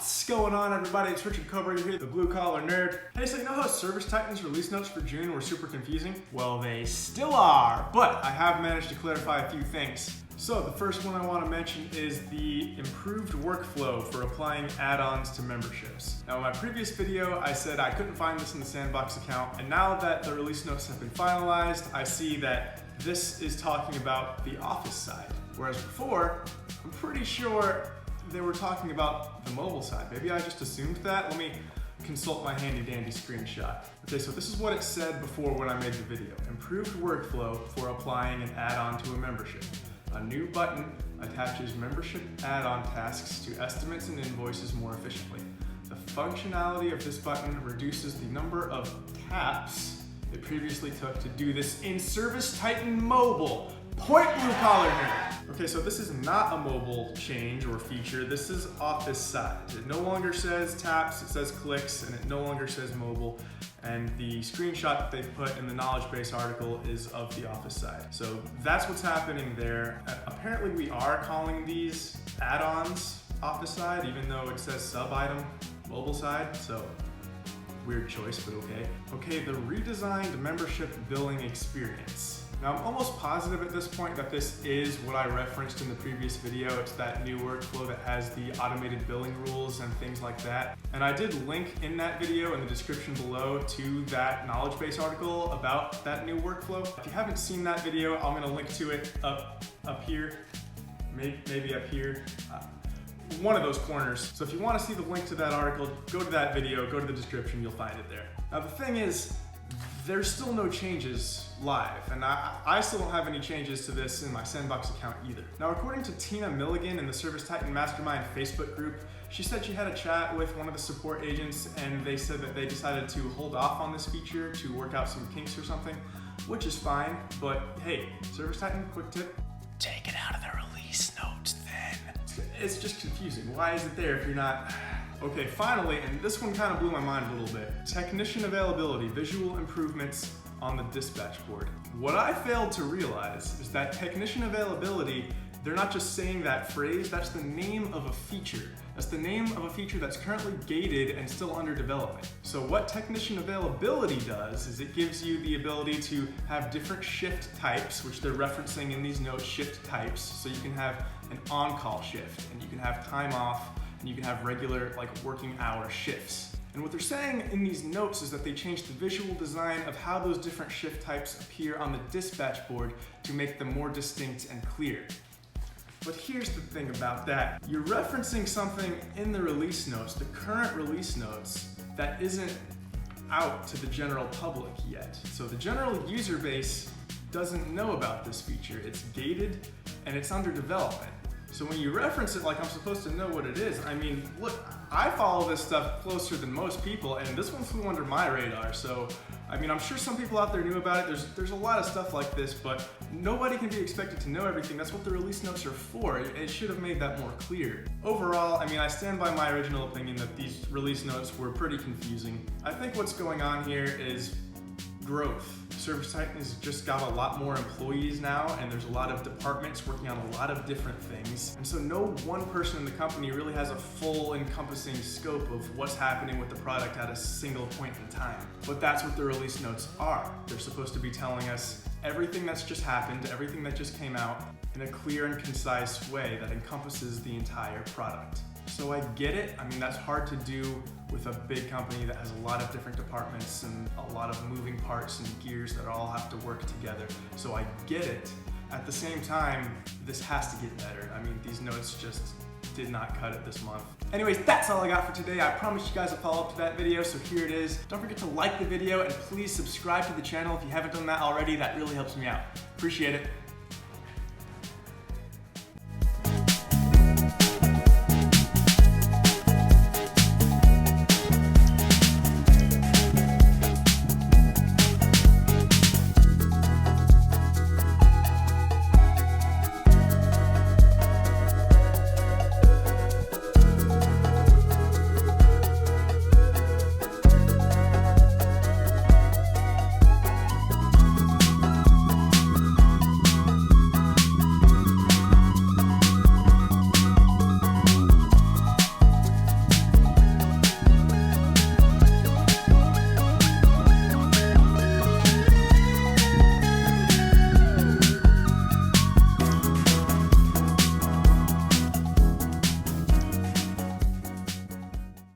What's going on, everybody? It's Richard Cobra here, the blue collar nerd. Hey, so you know how ServiceTitan's release notes for June were super confusing? Well, they still are, but I have managed to clarify a few things. So the first one I want to mention is the improved workflow for applying add-ons to memberships. Now in my previous video, I said I couldn't find this in the Sandbox account, and now that the release notes have been finalized, I see that this is talking about the Office side. Whereas before, I'm pretty sure they were talking about the mobile side. Maybe I just assumed that. Let me consult my handy dandy screenshot. Okay, so this is what it said before when I made the video. Improved workflow for applying an add-on to a membership. A new button attaches membership add-on tasks to estimates and invoices more efficiently. The functionality of this button reduces the number of taps it previously took to do this in ServiceTitan Mobile. Point blue collar nerd. Okay, so this is not a mobile change or feature. This is Office side. It no longer says taps, it says clicks, and it no longer says mobile. And the screenshot that they've put in the knowledge base article is of the Office side. So that's what's happening there. Apparently we are calling these add-ons Office side, even though it says sub-item mobile side. So weird choice, but okay. Okay, the redesigned membership billing experience. Now I'm almost positive at this point that this is what I referenced in the previous video. It's that new workflow that has the automated billing rules and things like that. And I did link in that video in the description below to that knowledge base article about that new workflow. If you haven't seen that video, I'm gonna link to it up here, maybe up here. One of those corners. So if you want to see the link to that article, go to that video, go to the description, you'll find it there. Now the thing is, there's still no changes live, and I still don't have any changes to this in my Sandbox account either. Now according to Tina Milligan in the ServiceTitan Mastermind Facebook group, she said she had a chat with one of the support agents and they said that they decided to hold off on this feature to work out some kinks or something, which is fine, but hey, ServiceTitan, quick tip, take it out of the release notes then. It's just confusing. Why is it there if you're not... Okay, finally, and this one kind of blew my mind a little bit. Technician availability, visual improvements on the dispatch board. What I failed to realize is that technician availability, they're not just saying that phrase, that's the name of a feature. That's the name of a feature that's currently gated and still under development. So what technician availability does is it gives you the ability to have different shift types, which they're referencing in these notes, shift types. So you can have an on-call shift, and you can have time off, and you can have regular working hour shifts. And what they're saying in these notes is that they changed the visual design of how those different shift types appear on the dispatch board to make them more distinct and clear. But here's the thing about that. You're referencing something in the release notes, the current release notes, that isn't out to the general public yet. So the general user base doesn't know about this feature. It's gated and it's under development. So when you reference it like I'm supposed to know what it is, I mean, look, I follow this stuff closer than most people, and this one flew under my radar. So, I mean, I'm sure some people out there knew about it. There's a lot of stuff like this, but nobody can be expected to know everything. That's what the release notes are for. It should have made that more clear. Overall, I mean, I stand by my original opinion that these release notes were pretty confusing. I think what's going on here is growth. ServiceTitan has just got a lot more employees now, and there's a lot of departments working on a lot of different things. And so no one person in the company really has a full encompassing scope of what's happening with the product at a single point in time. But that's what the release notes are. They're supposed to be telling us everything that's just happened, everything that just came out, in a clear and concise way that encompasses the entire product. So I get it. I mean, that's hard to do with a big company that has a lot of different departments and a lot of moving parts and gears that all have to work together. So I get it. At the same time, this has to get better. I mean, these notes just did not cut it this month. Anyways, that's all I got for today. I promised you guys a follow-up to that video, so here it is. Don't forget to like the video and please subscribe to the channel if you haven't done that already. That really helps me out. Appreciate it.